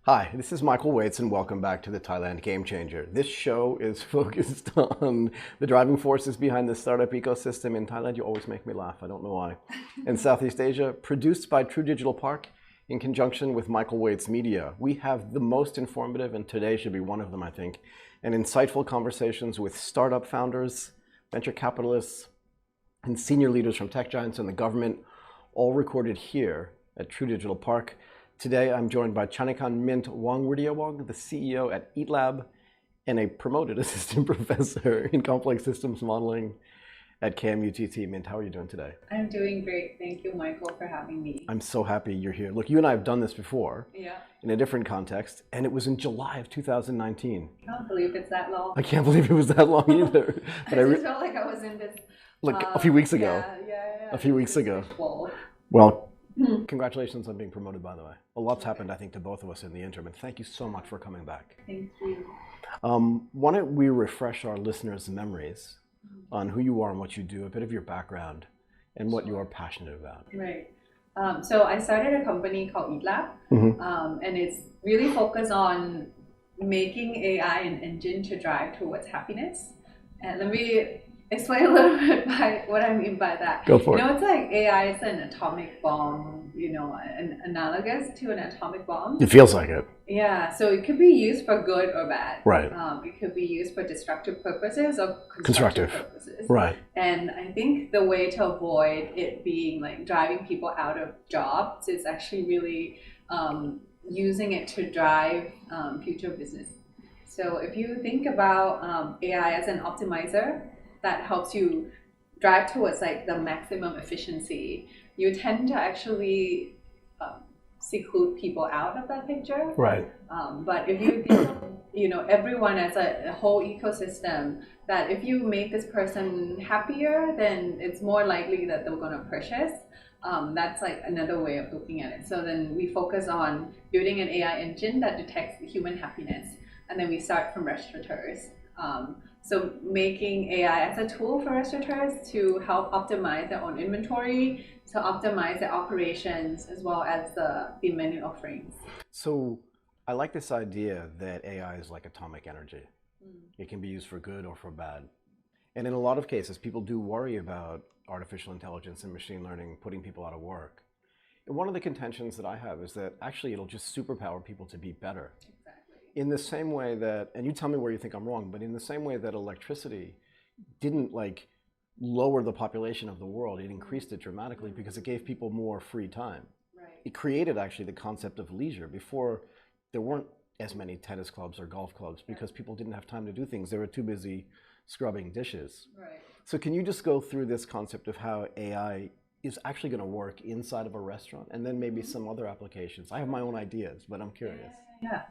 Hi, this is Michael Waitze and welcome back to the Thailand GameChanger. This show is focused on the driving forces behind the startup ecosystem in Thailand. You always make me laugh, I don't know why. In Southeast Asia, produced by True Digital Park in conjunction with Michael Waitze Media. We have the most informative, and today should be one of them, I think, and insightful conversations with startup founders, venture capitalists, and senior leaders from tech giants and the government, all recorded here at True Digital Park. Today, I'm joined by Chanikarn Wongviriyawong, the CEO at Eatlab and a promoted assistant professor in complex systems modeling at KMUTT. Mint, how are you doing today? I'm doing great. Thank you, Michael, for having me. I'm so happy you're here. Look, you and I have done this before in a different context, and it was in July of 2019. I can't believe it's that long. I can't believe it was that long either. But I just felt like I was in this... Like a few weeks ago. Yeah. A few weeks ago. Whoa. Well, congratulations on being promoted, by the way. A lot's happened, I think, to both of us in the interim, and thank you so much for coming back. Thank you. Why don't we refresh our listeners' memories on who you are and what you do, a bit of your background, and what you are passionate about. Right. So I started a company called Eatlab, and it's really focused on making AI an engine to drive towards happiness. And let me explain a little bit by what I mean by that. Go for it. It's like AI is an atomic bomb, an analogous to an atomic bomb. It feels like it. Yeah, so it could be used for good or bad. Right. It could be used for destructive purposes or Constructive purposes. Right. And I think the way to avoid it being like driving people out of jobs is actually really using it to drive future business. So if you think about AI as an optimizer that helps you drive towards like the maximum efficiency, you tend to actually seclude people out of that picture. Right. But if you think of, everyone as a whole ecosystem, that if you make this person happier, then it's more likely that they're going to purchase. That's like another way of looking at it. So then we focus on building an AI engine that detects human happiness, and then we start from restaurateurs. So making AI as a tool for restaurateurs to help optimize their own inventory, to optimize their operations, as well as the menu offerings. So I like this idea that AI is like atomic energy. It can be used for good or for bad. And in a lot of cases, people do worry about artificial intelligence and machine learning putting people out of work. And one of the contentions that I have is that actually it'll just superpower people to be better. In the same way that, and you tell me where you think I'm wrong, but in the same way that electricity didn't lower the population of the world, it increased it dramatically because it gave people more free time. Right. It created actually the concept of leisure. Before, there weren't as many tennis clubs or golf clubs because people didn't have time to do things. They were too busy scrubbing dishes. Right. So can you just go through this concept of how AI is actually going to work inside of a restaurant, and then maybe some other applications? I have my own ideas, but I'm curious. Yeah.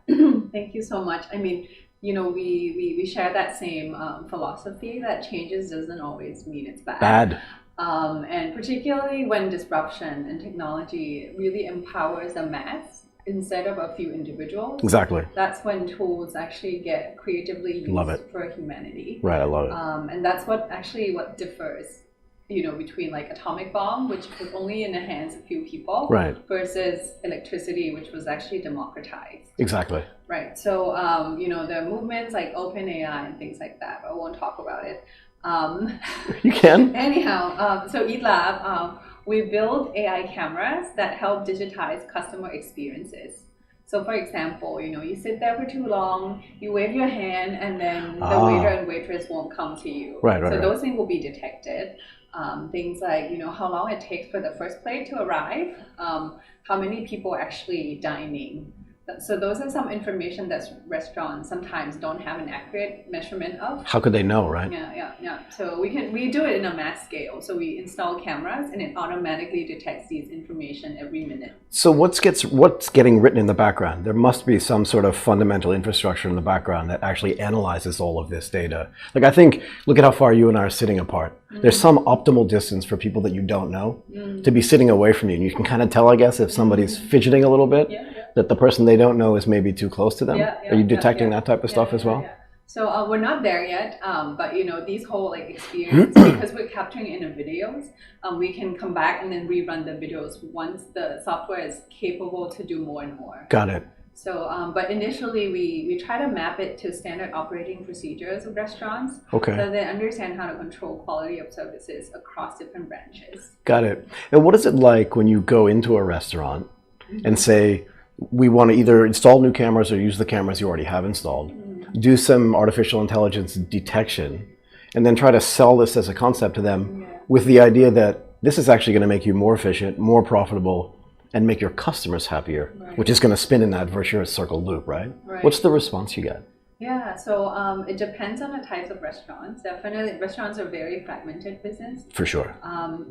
Thank you so much. I mean, we share that same philosophy that changes doesn't always mean it's bad. And particularly when disruption in technology really empowers the mass instead of a few individuals. Exactly. That's when tools actually get creatively used for humanity. Right, I love it. And that's what differs between like atomic bomb, which was only in the hands of few people, right, versus electricity, which was actually democratized. Exactly. Right. So, there are movements like OpenAI and things like that, but I won't talk about it. You can. Anyhow, so Eatlab, we build AI cameras that help digitize customer experiences. So for example, you sit there for too long, you wave your hand, and then the waiter and waitress won't come to you. Right. So those things will be detected. Things like, how long it takes for the first plate to arrive, how many people are actually dining. So those are some information that restaurants sometimes don't have an accurate measurement of. How could they know, right? Yeah. So we do it in a mass scale. So we install cameras and it automatically detects these information every minute. So what's getting written in the background? There must be some sort of fundamental infrastructure in the background that actually analyzes all of this data. Like I think, look at how far you and I are sitting apart. There's some optimal distance for people that you don't know to be sitting away from you. And you can kind of tell, I guess, if somebody's fidgeting a little bit, that the person they don't know is maybe too close to them. Are you detecting that type of stuff as well? So we're not there yet, but these whole experience, because we're capturing it in the videos, we can come back and then rerun the videos once the software is capable to do more and more. Got it. So, but initially we try to map it to standard operating procedures of restaurants, Okay. so they understand how to control quality of services across different branches. Got it. And what is it like when you go into a restaurant and say, we want to either install new cameras or use the cameras you already have installed, do some artificial intelligence detection, and then try to sell this as a concept to them with the idea that this is actually going to make you more efficient, more profitable, and make your customers happier, which is going to spin in that virtuous circle loop, right? What's the response you get? Yeah, so it depends on the types of restaurants. Definitely, restaurants are very fragmented business. For sure.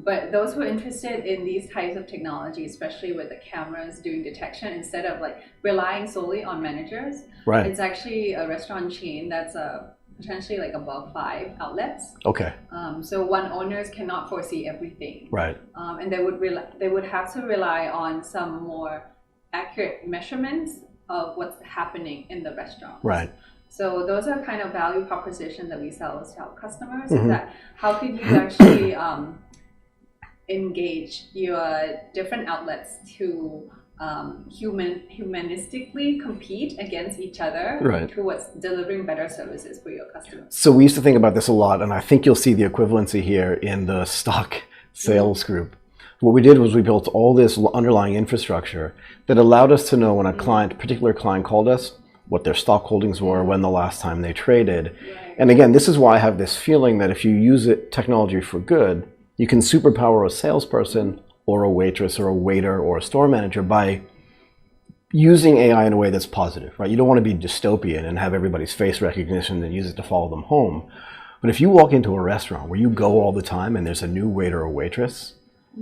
But those who are interested in these types of technology, especially with the cameras doing detection, instead of like relying solely on managers, it's actually a restaurant chain that's potentially like above 5 outlets. Okay. So one owners cannot foresee everything. Right. And they would have to rely on some more accurate measurements of what's happening in the restaurant. Right. So those are kind of value propositions that we sell to our customers. Is that how could you actually engage your different outlets to humanistically compete against each other towards delivering better services for your customers. So we used to think about this a lot, and I think you'll see the equivalency here in the stock sales group. What we did was we built all this underlying infrastructure that allowed us to know when a particular client called us, what their stock holdings were, when the last time they traded. And again, this is why I have this feeling that if you use technology for good, you can superpower a salesperson or a waitress or a waiter or a store manager by using AI in a way that's positive, right? You don't want to be dystopian and have everybody's face recognition and use it to follow them home. But if you walk into a restaurant where you go all the time and there's a new waiter or waitress,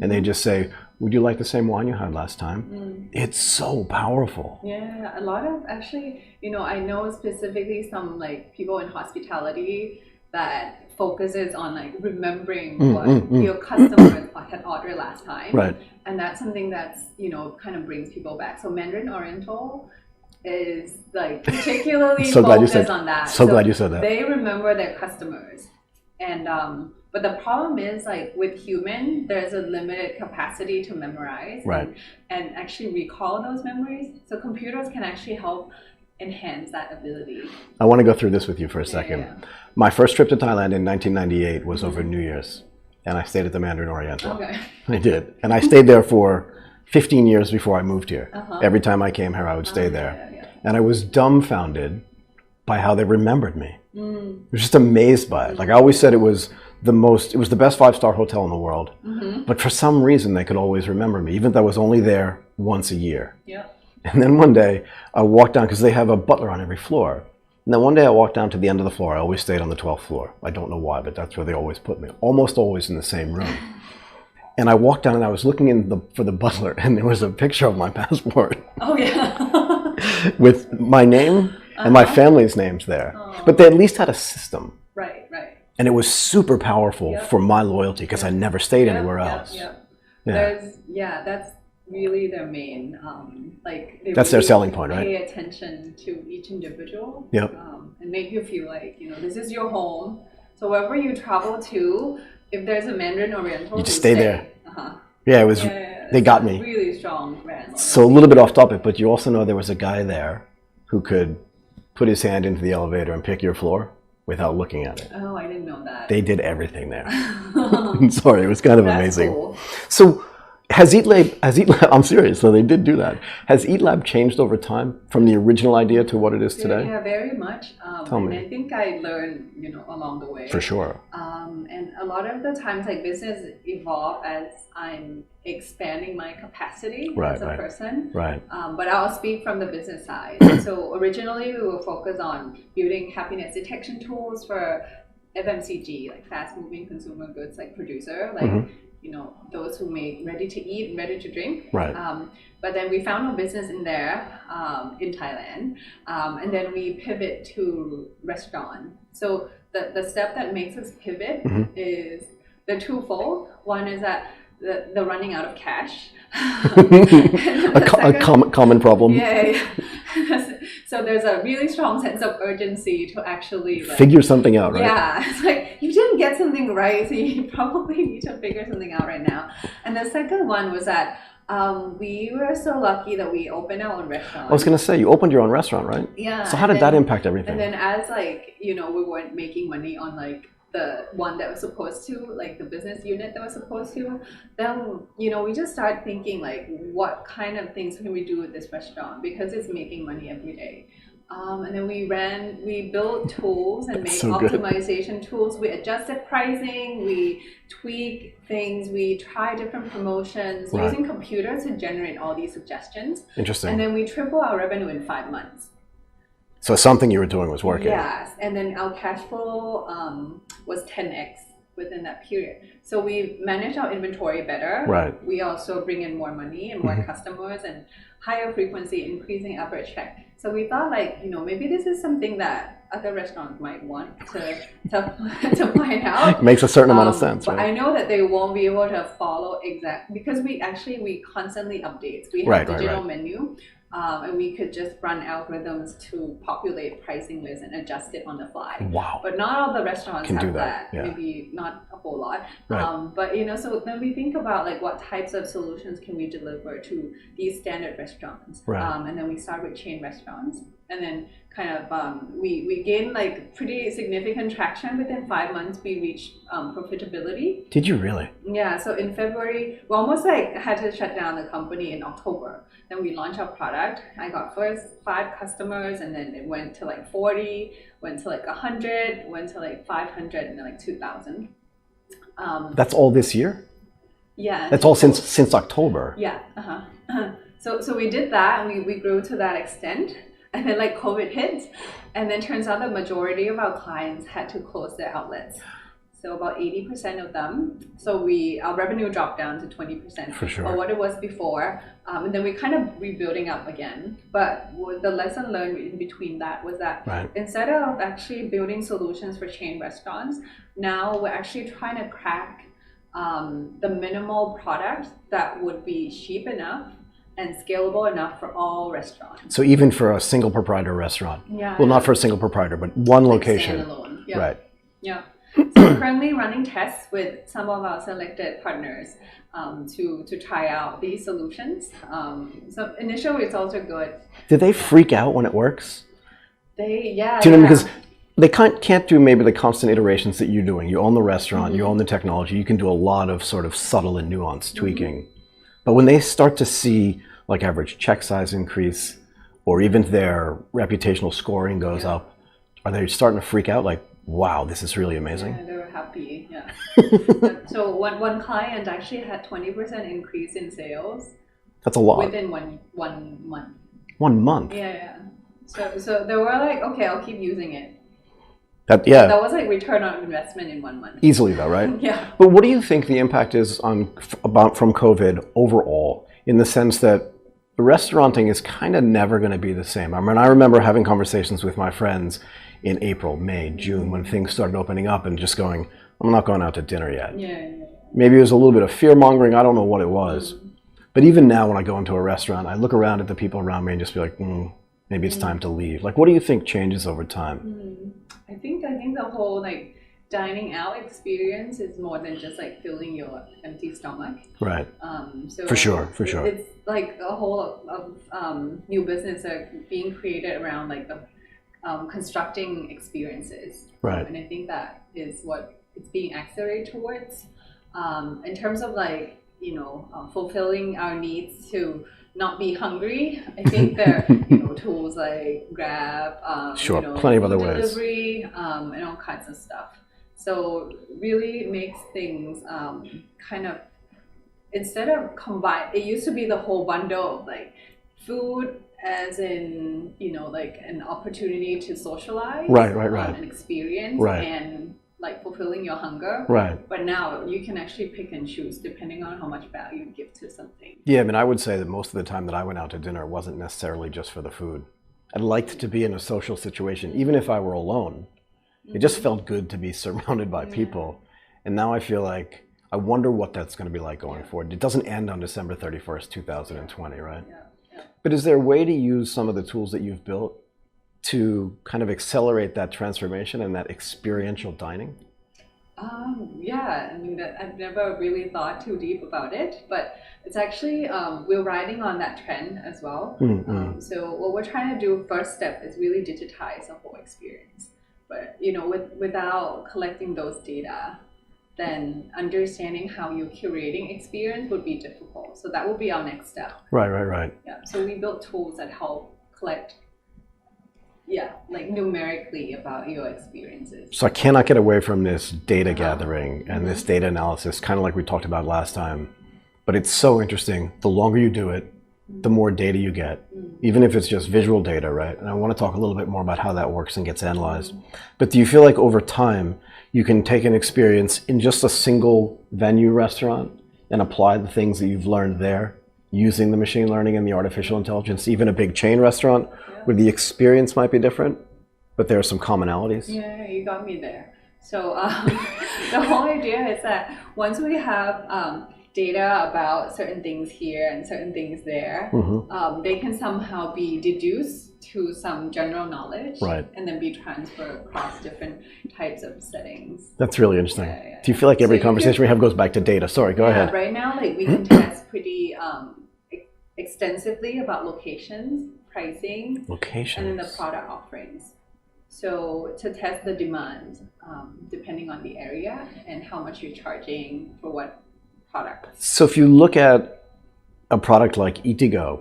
and they just say, would you like the same wine you had last time? It's so powerful. Yeah, a lot of actually, I know specifically some like people in hospitality that focuses on like remembering what your customers had ordered last time. Right. And that's something that's, kind of brings people back. So Mandarin Oriental is like particularly focused on that. So glad you said that. They remember their customers. And but the problem is like with human, there's a limited capacity to memorize and actually recall those memories. So computers can actually help enhance that ability. I want to go through this with you for a second. My first trip to Thailand in 1998 was over New Year's, and I stayed at the Mandarin Oriental. Okay. I did, and I stayed there for 15 years before I moved here. Every time I came here, I would stay there. And I was dumbfounded by how they remembered me. I was just amazed by it. Like I always said, it was the best 5-star hotel in the world. But for some reason, they could always remember me, even though I was only there once a year. And then one day, I walked down, because they have a butler on every floor. And then one day I walked down to the end of the floor. I always stayed on the 12th floor. I don't know why, but that's where they always put me. Almost always in the same room. And I walked down and I was looking for the butler, and there was a picture of my passport. Oh, yeah. With my name and my family's names there. But they at least had a system. Right. And it was super powerful for my loyalty, because I never stayed anywhere else. That's really their main, that's their selling point, right? Pay attention to each individual. And make you feel like, this is your home. So wherever you travel to, if there's a Mandarin Oriental, you just stay there. Yeah, it was. They got me. Really strong brand. So a little bit off topic, but you also know there was a guy there who could put his hand into the elevator and pick your floor without looking at it. Oh, I didn't know that. They did everything there. Sorry, it was kind of amazing. Cool. So has Eatlab, I'm serious, so they did do that. Has Eatlab changed over time from the original idea to what it is today? Yeah, very much. Tell me. And I think I learned, along the way. For sure. And a lot of the times, like business evolve as I'm expanding my capacity as a person. Right. But I'll speak from the business side. So originally we were focused on building happiness detection tools for FMCG, like fast moving consumer goods, like producer, like those who make ready to eat and ready to drink. Right. But then we found a business in there in Thailand, and then we pivot to restaurant. So the step that makes us pivot is the twofold. One is that the running out of cash. a common problem. Yeah. So there's a really strong sense of urgency to actually figure something out, right? Yeah, it's like you didn't get something right, so you probably need to figure something out right now. And the second one was that We were so lucky that we opened our own restaurant. I was going to say, you opened your own restaurant, right? Yeah. So how did that impact everything? And then as like, you know, we weren't making money on like the one that was supposed to, like the business unit that was supposed to, then, you know, we just started thinking like, what kind of things can we do with this restaurant? Because it's making money every day. And then we built tools and made optimization tools. We adjusted pricing, we tweak things, we try different promotions using computers to generate all these suggestions. Interesting. And then we triple our revenue in 5 months. So something you were doing was working. Yes, and then our cash flow was 10x within that period. So we managed our inventory better. Right. We also bring in more money and more customers and higher frequency, increasing average check. So we thought like, you know, maybe this is something that other restaurants might want to find out. Makes a certain amount of sense, but right? I know that they won't be able to follow because we constantly update. We have digital menu. And we could just run algorithms to populate pricing lists and adjust it on the fly. Wow. But not all the restaurants Can have do that. Yeah. Maybe not a whole lot. Right. But you know, so then we think about like what types of solutions can we deliver to these standard restaurants. Right. And then we start with chain restaurants. And then kind of we gained like pretty significant traction. Within 5 months, we reached profitability. Did you really? Yeah. So in February, we almost like had to shut down the company in October. Then we launched our product. I got first 5 customers, and then it went to like 40, went to like 100, went to like 500, and then like 2,000. That's all this year? Yeah. That's all since October? Yeah. So we did that, and we grew to that extent. And then like COVID hit, and then turns out the majority of our clients had to close their outlets. So about 80% of them. So our revenue dropped down to 20% For sure. or what it was before. And then we're kind of rebuilding up again. But the lesson learned in between that was that instead of actually building solutions for chain restaurants, now we're actually trying to crack the minimal product that would be cheap enough and scalable enough for all restaurants. So even for a single proprietor restaurant? Yeah. Well, not for a single proprietor, but one location. Standalone. Yeah. Right. Yeah. So we're currently running tests with some of our selected partners to try out these solutions. So initial results are good. Do they freak out when it works? Do you know, because they can't do maybe the constant iterations that you're doing. You own the restaurant, you own the technology, you can do a lot of sort of subtle and nuanced tweaking. But when they start to see like average check size increase, or even their reputational scoring goes up, are they starting to freak out like, wow, this is really amazing? Yeah, they were happy, yeah. So one client actually had 20% increase in sales. That's a lot. Within one month. 1 month? Yeah. So they were like, okay, I'll keep using it. That was like return on investment in 1 month. Easily though, right? Yeah. But what do you think the impact is from COVID overall, in the sense that the restauranting is kind of never going to be the same? I mean, I remember having conversations with my friends in April, May, June, when things started opening up and just going, I'm not going out to dinner yet. Yeah. Maybe it was a little bit of fear mongering. I don't know what it was. But even now when I go into a restaurant, I look around at the people around me and just be like, maybe it's time to leave. Like, what do you think changes over time? I think the whole like dining out experience is more than just like filling your empty stomach. Right. So for sure. It's like a whole of new business are being created around like the constructing experiences. Right. And I think that is what it's being accelerated towards. In terms of like, fulfilling our needs to not be hungry, I think there are tools like Grab, plenty of other delivery, ways, and all kinds of stuff. So really makes things kind of, instead of combine, it used to be the whole bundle of like food as in like an opportunity to socialize, right, an experience, right, and like fulfilling your hunger, right. But now you can actually pick and choose depending on how much value you give to something. Yeah, I mean, I would say that most of the time that I went out to dinner wasn't necessarily just for the food. I liked to be in a social situation, even if I were alone. It just felt good to be surrounded by people. And now I feel like, I wonder what that's going to be like going forward. It doesn't end on December 31st, 2020, right? Yeah. But is there a way to use some of the tools that you've built to kind of accelerate that transformation and that experiential dining? Yeah, I mean, I've never really thought too deep about it, but it's actually, we're riding on that trend as well. So what we're trying to do, first step, is really digitize the whole experience. But, without collecting those data, then understanding how you're curating experience would be difficult. So that will be our next step. Right. Yeah, so we built tools that help collect, like numerically about your experiences. So I cannot get away from this data gathering and this data analysis, kind of like we talked about last time. But it's so interesting. The longer you do it, the more data you get, even if it's just visual data, right? And I want to talk a little bit more about how that works and gets analyzed. But do you feel like over time, you can take an experience in just a single venue restaurant and apply the things that you've learned there using the machine learning and the artificial intelligence, even a big chain restaurant where the experience might be different, but there are some commonalities? Yeah, you got me there. So the whole idea is that once we have data about certain things here and certain things there, they can somehow be deduced to some general knowledge, and then be transferred across different types of settings. That's really interesting. Do you feel like every conversation we have goes back to data? Sorry, go ahead. Right now, like we can test pretty extensively about locations, pricing, and then the product offerings. So to test the demand, depending on the area and how much you're charging for what product. So if you look at a product like Eatigo,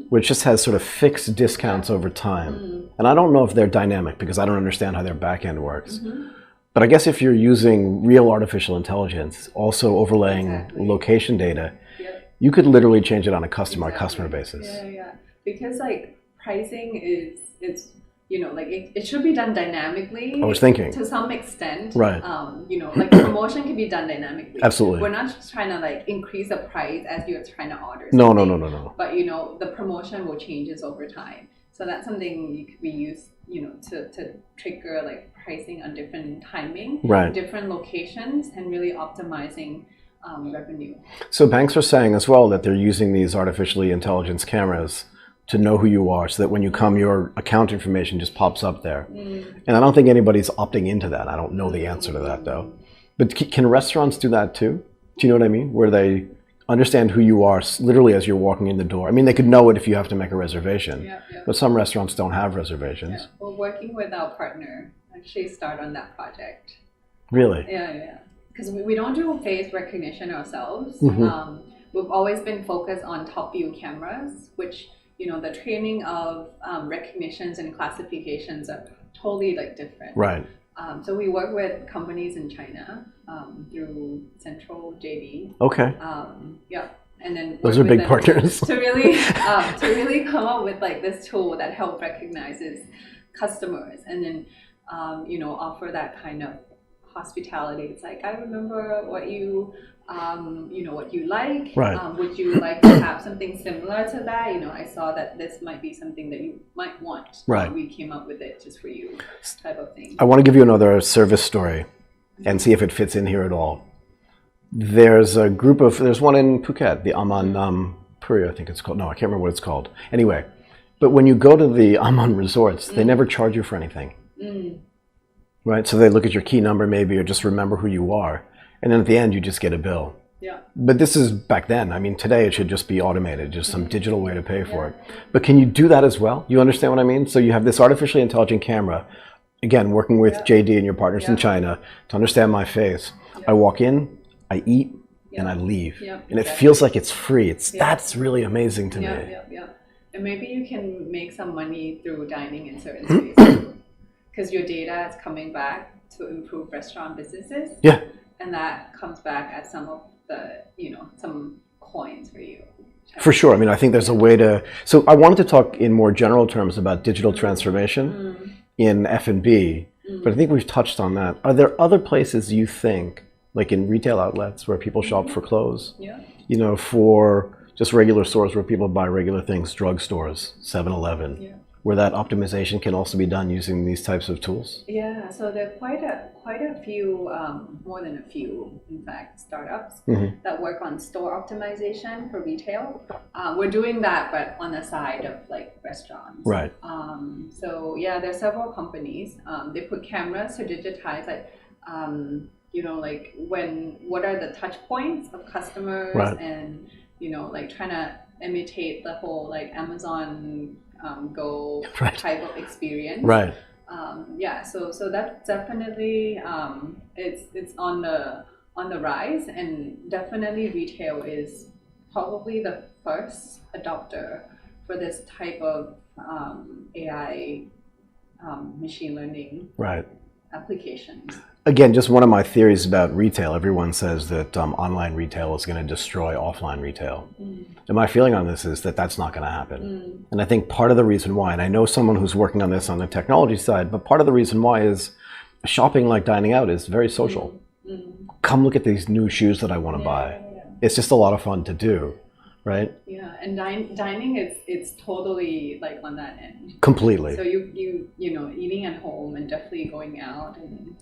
which just has sort of fixed discounts over time, and I don't know if they're dynamic because I don't understand how their back end works. But I guess if you're using real artificial intelligence, also overlaying location data, you could literally change it on a customer basis. Yeah. Because like pricing is like it should be done dynamically. I was thinking. To some extent. Right. Like promotion can be done dynamically. Absolutely. We're not just trying to like increase the price as you're trying to order something. No. But the promotion will changes over time. So that's something you could be used, to trigger like pricing on different timing, different locations, and really optimizing revenue. So banks are saying as well that they're using these artificially intelligence cameras to know who you are, so that when you come, your account information just pops up there. And I don't think anybody's opting into that. I don't know the answer to that though. But can restaurants do that too? Do you know what I mean? Where they understand who you are literally as you're walking in the door. I mean, they could know it if you have to make a reservation, but some restaurants don't have reservations. We're working with our partner, actually start on that project. Really? Yeah. Because we don't do face recognition ourselves. We've always been focused on top view cameras, which the training of recognitions and classifications are totally like different. Right. So we work with companies in China through Central Sc.D. Okay. And then those are big partners. to really come up with like this tool that help recognizes customers, and then offer that kind of hospitality. It's like, I remember what you what you like. Right. Would you like to have something similar to that? I saw that this might be something that you might want. Right. We came up with it just for you, type of thing. I want to give you another service story and see if it fits in here at all. There's one in Phuket, the Aman Puri, I think it's called. No, I can't remember what it's called. Anyway, but when you go to the Aman resorts, they never charge you for anything. Right? So they look at your key number maybe, or just remember who you are. And then at the end, you just get a bill. Yeah. But this is back then. I mean, today it should just be automated, just some digital way to pay for it. But can you do that as well? You understand what I mean? So you have this artificially intelligent camera, again, working with JD and your partners in China to understand my face. I walk in, I eat, and I leave. And it feels like it's free. That's really amazing to me. And maybe you can make some money through dining in certain spaces, because your data is coming back to improve restaurant businesses. Yeah. And that comes back as some of the, some coins for you. For sure. I mean, I think there's a way to... So I wanted to talk in more general terms about digital transformation in F&B, but I think we've touched on that. Are there other places you think, like in retail outlets where people shop for clothes? For just regular stores where people buy regular things, drugstores, 7-Eleven, where that optimization can also be done using these types of tools? Yeah, so there are quite a few, more than a few, in fact, startups that work on store optimization for retail. We're doing that, but on the side of like restaurants. Right. So yeah, there are several companies. They put cameras to digitize like like what are the touch points of customers, Right. and like trying to imitate the whole like Amazon Go Right. type of experience. Right. So that's definitely it's on the rise, and definitely retail is probably the first adopter for this type of AI machine learning Right. applications. Again, just one of my theories about retail. Everyone says that online retail is going to destroy offline retail. And my feeling on this is that that's not going to happen. And I think part of the reason why, and I know someone who's working on this on the technology side, but part of the reason why is shopping like dining out is very social. Come look at these new shoes that I want to buy. Yeah. It's just a lot of fun to do, right? Yeah, and dining it's totally like on that end. Completely. So you eating at home and definitely going out, and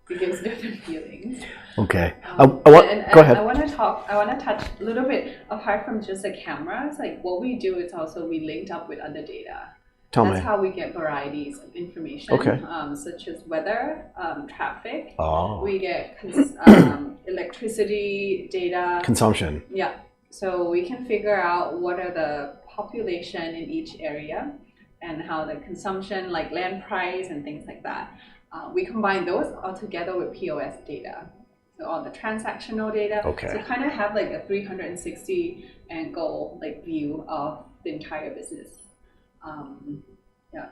it gives different feelings. Okay. And go ahead. I want to touch a little bit apart from just the cameras. Like what we do is also we linked up with other data. That's how we get varieties of information, Okay. Such as weather, traffic. Oh. We get electricity data. Consumption. Yeah. So we can figure out what are the population in each area and how the consumption, like land price and things like that. We combine those all together with POS data. So all the transactional data. Okay. So kind of have like a 360 angle like view of the entire business.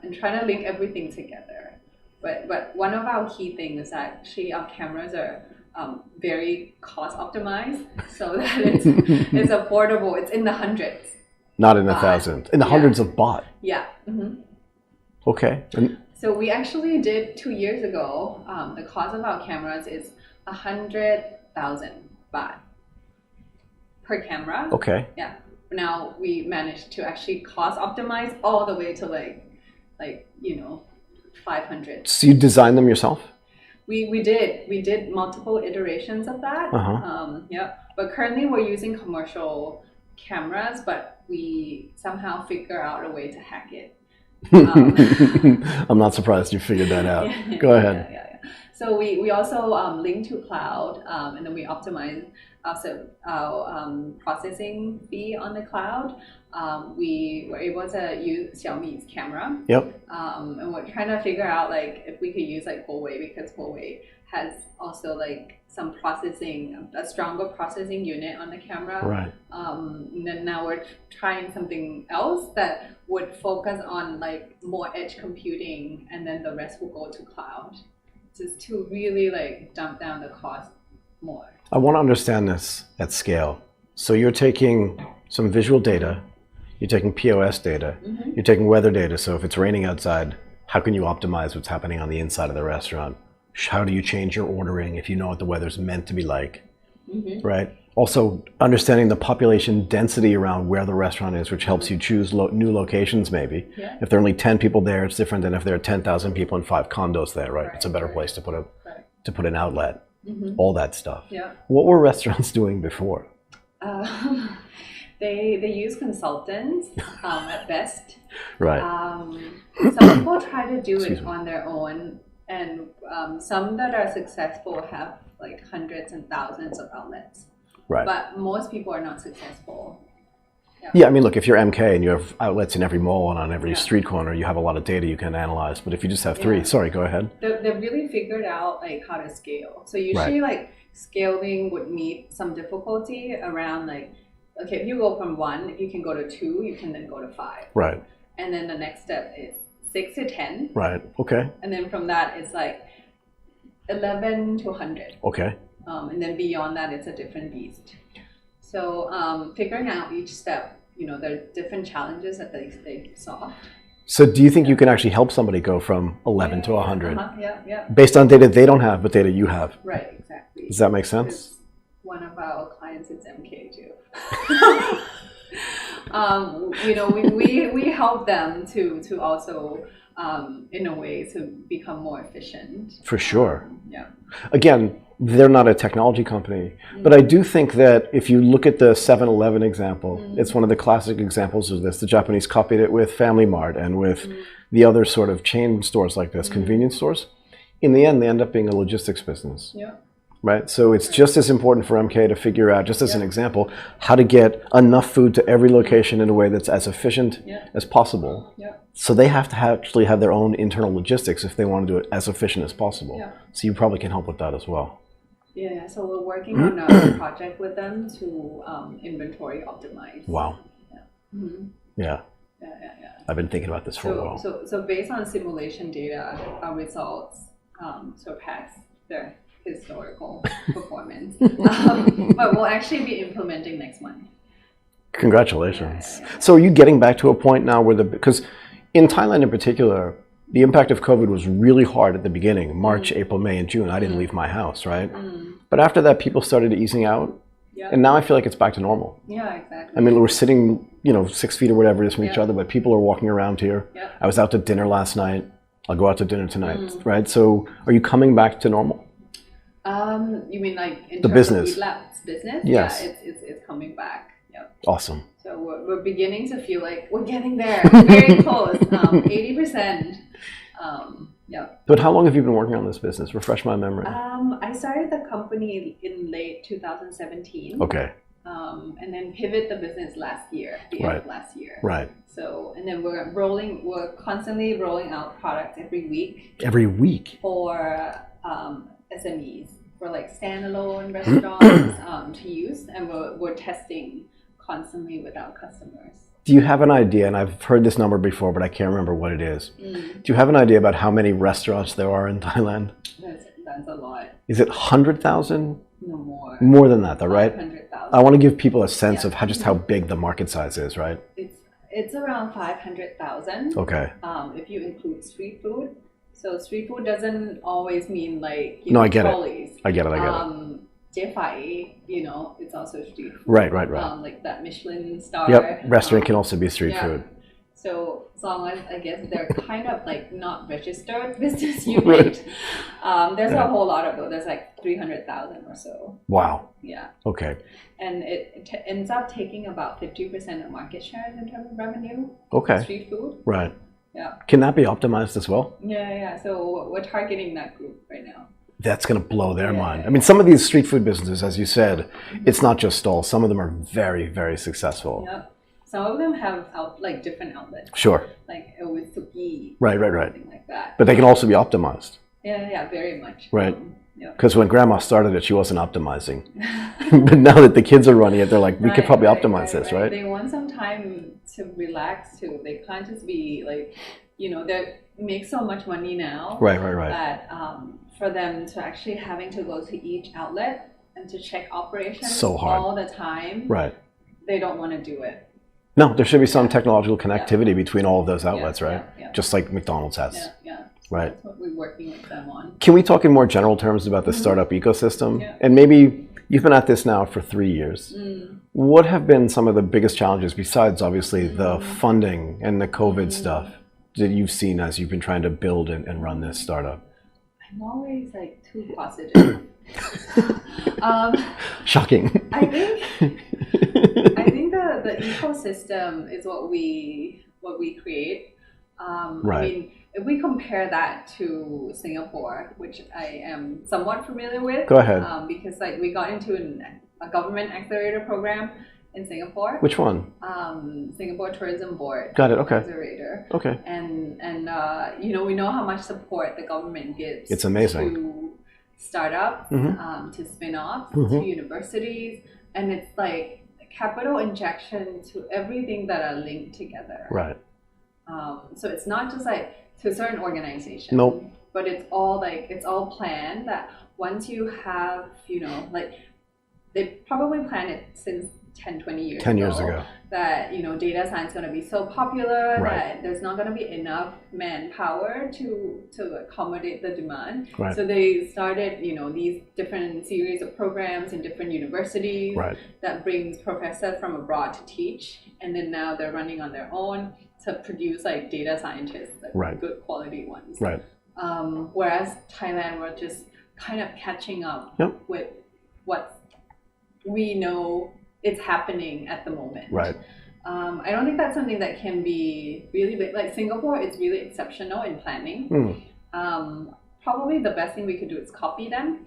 And trying to link everything together. But one of our key things is actually our cameras are very cost optimized, so that it's affordable. It's in the hundreds. Not in the thousands. In the hundreds of baht. Yeah. Mm-hmm. Okay. So we actually did 2 years ago. The cost of our cameras is 100,000 baht per camera. Okay. Yeah. Now we managed to actually cost optimize all the way to like 500. So you designed them yourself? We did multiple iterations of that. But currently we're using commercial cameras, but we somehow figure out a way to hack it. I'm not surprised you figured that out. Go ahead. Yeah. So we also link to cloud, and then we optimize our processing fee on the cloud. We were able to use Xiaomi's camera. Yep. And we're trying to figure out like if we could use like Huawei, because Huawei has also like some processing, a stronger processing unit on the camera. Right. And then now we're trying something else that would focus on like more edge computing, and then the rest will go to cloud, just to really like dump down the cost more. I want to understand this at scale. So you're taking some visual data, you're taking POS data, you're taking weather data. So if it's raining outside, how can you optimize what's happening on the inside of the restaurant? How do you change your ordering if you know what the weather's meant to be like, right? Also understanding the population density around where the restaurant is, which helps you choose new locations maybe. Yeah. If there are only 10 people there, it's different than if there are 10,000 people and 5 condos there, right? It's a better place to put an outlet. All that stuff. Yeah. What were restaurants doing before? They use consultants at best. Right. Some people try to do it on their own, and some that are successful have like hundreds and thousands of outlets. Right. But most people are not successful. Yeah, I mean, look, if you're MK and you have outlets in every mall and on every street corner, you have a lot of data you can analyze. But if you just have 3, sorry, go ahead. They've really figured out like how to scale. So usually like scaling would meet some difficulty around like, okay, if you go from 1, if you can go to 2, you can then go to 5. Right. And then the next step is 6 to 10. Right. Okay. And then from that it's like 11 to 100. Okay. And then beyond that, it's a different beast. So figuring out each step, there are different challenges that they solve. So do you think you can actually help somebody go from 11 to 100? Yeah. Based on data they don't have, but data you have? Right, exactly. Does that make sense? One of our clients is MK too. We help them to also, in a way, to become more efficient. For sure. Yeah. Again, they're not a technology company, but I do think that if you look at the 7-Eleven example, it's one of the classic examples of this. The Japanese copied it with Family Mart and with the other sort of chain stores like this, convenience stores. in the end, they end up being a logistics business. Yeah. Right? So it's just as important for MK to figure out, just as an example, how to get enough food to every location in a way that's as efficient as possible. Yeah. So they have to actually have their own internal logistics if they want to do it as efficient as possible. Yeah. So you probably can help with that as well. Yeah, so we're working on a project with them to inventory optimize. Wow. Yeah. Mm-hmm. Yeah. I've been thinking about this for a while. So based on simulation data, our results surpass their historical performance. But we'll actually be implementing next month. Congratulations. So are you getting back to a point now where because in Thailand in particular, the impact of COVID was really hard at the beginning, March, April, May, and June. I didn't leave my house, right? But after that, people started easing out. And now I feel like it's back to normal. Yeah, exactly. I mean, we're sitting, 6 feet or whatever it is from each other, but people are walking around here. I was out to dinner last night. I'll go out to dinner tonight, right? So are you coming back to normal? You mean like in the terms business. of Eatlab's business? Yes. Yeah, it's coming back. Yep. Awesome. So we're beginning to feel like we're getting there. Very close. 80%. Yeah. But how long have you been working on this business? Refresh my memory. I started the company in late 2017. Okay. And then pivot the business last year, the end of last year. Right. So, and then we're constantly rolling out products every week. Every week? For SMEs, for like standalone restaurants to use, and we're testing constantly with our customers. Do you have an idea, and I've heard this number before, but I can't remember what it is. Do you have an idea about how many restaurants there are in Thailand? That's a lot. Is it 100,000? No, more. More than that, though, right? 500,000. I want to give people a sense of just how big the market size is, right? It's around 500,000. Okay. If you include street food. So street food doesn't always mean like I get trolleys. I get it. Jefai, it's also street food. Right. Like that Michelin star. Yep, restaurant can also be street food. So as long as, I guess, they're kind of like not registered business unit, there's a whole lot of those. There's like 300,000 or so. Wow. Yeah. Okay. And it ends up taking about 50% of market share in terms of revenue. Okay. Street food. Right. Yeah. Can that be optimized as well? Yeah. So we're targeting that group right now. That's going to blow their mind. I mean, some of these street food businesses, as you said, it's not just stalls. Some of them are very, very successful. Yep. Some of them have different outlets. Sure. Like with Sc.D. Right. Something like that. But they can also be optimized. Yeah, very much. Right. Because when grandma started it, she wasn't optimizing. But now that the kids are running it, they're like, we could probably optimize this, right? They want some time to relax too. They can't just be like, they make so much money now. Right. That for them to actually having to go to each outlet and to check operations so hard all the time. Right. They don't want to do it. No, there should be some technological connectivity between all of those outlets, right? Yeah. Just like McDonald's has. Yeah. Right. That's what we're working with them on. Can we talk in more general terms about the startup ecosystem? Yeah. And maybe you've been at this now for 3 years. What have been some of the biggest challenges besides obviously the funding and the COVID stuff that you've seen as you've been trying to build and run this startup? I'm always like too positive. Shocking. I think the ecosystem is what we create. Right. I mean, if we compare that to Singapore, which I am somewhat familiar with, go ahead. Because we got into a government accelerator program in Singapore. Which one? Singapore Tourism Board. Got it. Okay. Accelerator. Okay. And we know how much support the government gives. It's amazing. To startups, to spin-offs, to universities, and it's like capital injection to everything that are linked together. Right. So it's not just like to a certain organization. Nope. But it's all planned that once you have, they probably planned it since 10 years ago. That, data science is going to be so popular that there's not going to be enough manpower to accommodate the demand. Right. So they started, these different series of programs in different universities that brings professors from abroad to teach. And then now they're running on their own to produce like data scientists, like good quality ones. Right. Whereas Thailand, we're just kind of catching up with what we know it's happening at the moment. Right. I don't think that's something that can be really big. Like Singapore is really exceptional in planning. probably the best thing we could do is copy them.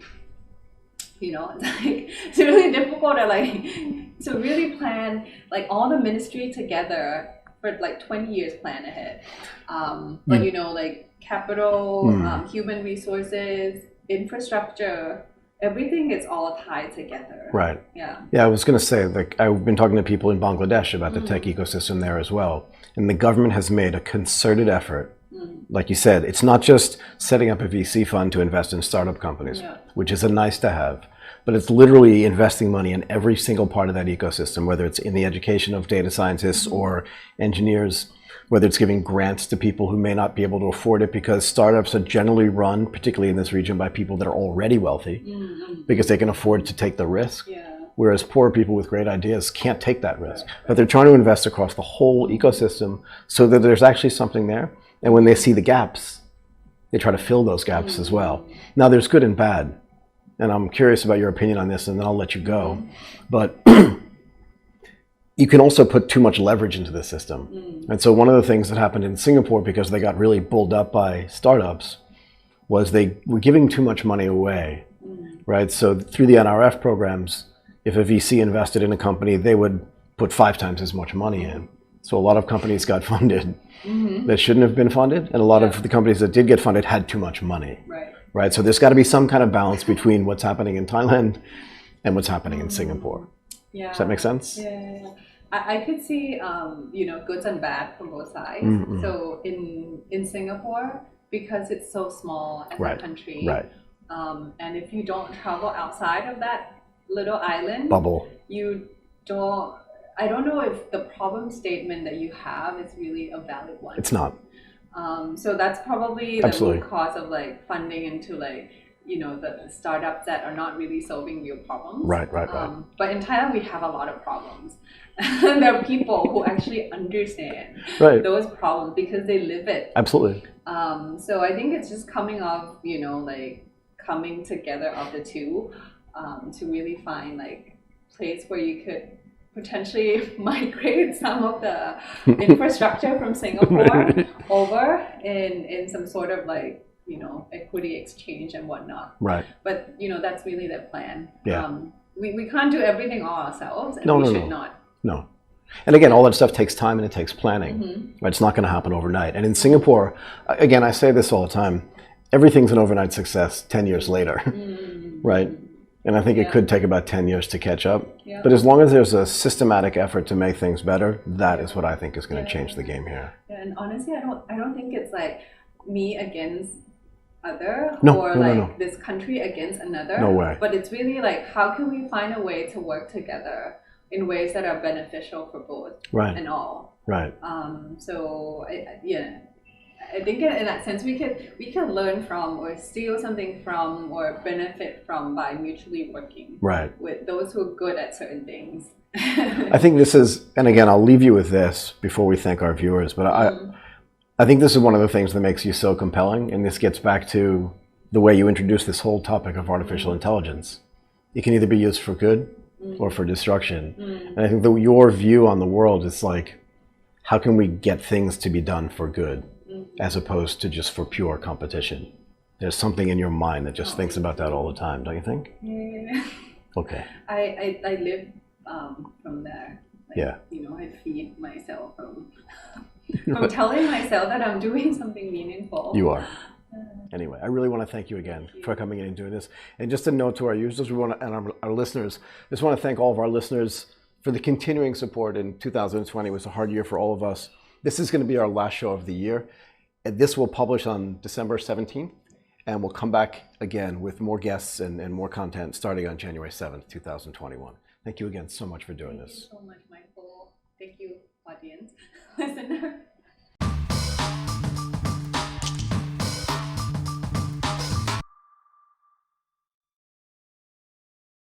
You know, it's like it's really difficult to really plan like all the ministry together for like 20 years plan ahead. But you know, like capital, human resources, infrastructure, everything is all tied together. Right. Yeah. Yeah, I was going to say, like, I've been talking to people in Bangladesh about the tech ecosystem there as well. And the government has made a concerted effort. Like you said, it's not just setting up a VC fund to invest in startup companies, which is a nice to have, but it's literally investing money in every single part of that ecosystem, whether it's in the education of data scientists or engineers, whether it's giving grants to people who may not be able to afford it, because startups are generally run, particularly in this region, by people that are already wealthy because they can afford to take the risk. Whereas poor people with great ideas can't take that risk. But they're trying to invest across the whole ecosystem so that there's actually something there. And when they see the gaps, they try to fill those gaps as well. Now, there's good and bad. And I'm curious about your opinion on this, and then I'll let you go. But you can also put too much leverage into the system. And so one of the things that happened in Singapore, because they got really bulled up by startups, was they were giving too much money away, right? So through the NRF programs, if a VC invested in a company, they would put 5 times as much money in. So a lot of companies got funded that shouldn't have been funded, and a lot of the companies that did get funded had too much money. Right? So there's got to be some kind of balance between what's happening in Thailand and what's happening in Singapore. Does that make sense? I could see, you know, goods and bad from both sides. So in Singapore, because it's so small as a country, and if you don't travel outside of that little island bubble, you don't. I don't know if the problem statement that you have is really a valid one. It's not. So that's probably the root cause of like funding into like, you know, the startups that are not really solving real problems. Right. But in Thailand, we have a lot of problems. And there are people who actually understand those problems because they live it. Absolutely. So I think it's just coming off, you know, like coming together of the two to really find like place where you could potentially migrate some of the infrastructure from Singapore over in some sort of like, you know, equity exchange and whatnot. But, you know, that's really the plan. We can't do everything all ourselves, and we should not. No. And again, all that stuff takes time and it takes planning. Right? It's not going to happen overnight. And in Singapore, again, I say this all the time, everything's an overnight success 10 years later. Right? And I think it could take about 10 years to catch up. But as long as there's a systematic effort to make things better, that is what I think is going to change the game here. And honestly, I don't think it's like me against other this country against another. No way. But it's really like, how can we find a way to work together in ways that are beneficial for both and all. So I think in that sense we can learn from or steal something from or benefit from by mutually working with those who are good at certain things. I think this is, and again, I'll leave you with this before we thank our viewers, but I think this is one of the things that makes you so compelling, and this gets back to the way you introduced this whole topic of artificial intelligence. It can either be used for good or for destruction. And I think that your view on the world is like, how can we get things to be done for good as opposed to just for pure competition? There's something in your mind that just thinks about that all the time, don't you think? Okay. I live from there. Like, you know, I feed myself from telling myself that I'm doing something meaningful. You are. Anyway, I really want to thank you again for coming in and doing this. And just a note to our users and our listeners, I just want to thank all of our listeners for the continuing support in 2020. It was a hard year for all of us. This is going to be our last show of the year. And this will publish on December 17th. And we'll come back again with more guests and more content starting on January 7th, 2021. Thank you again so much for doing this. Thank you so much, Michael. Thank you, audience, listener.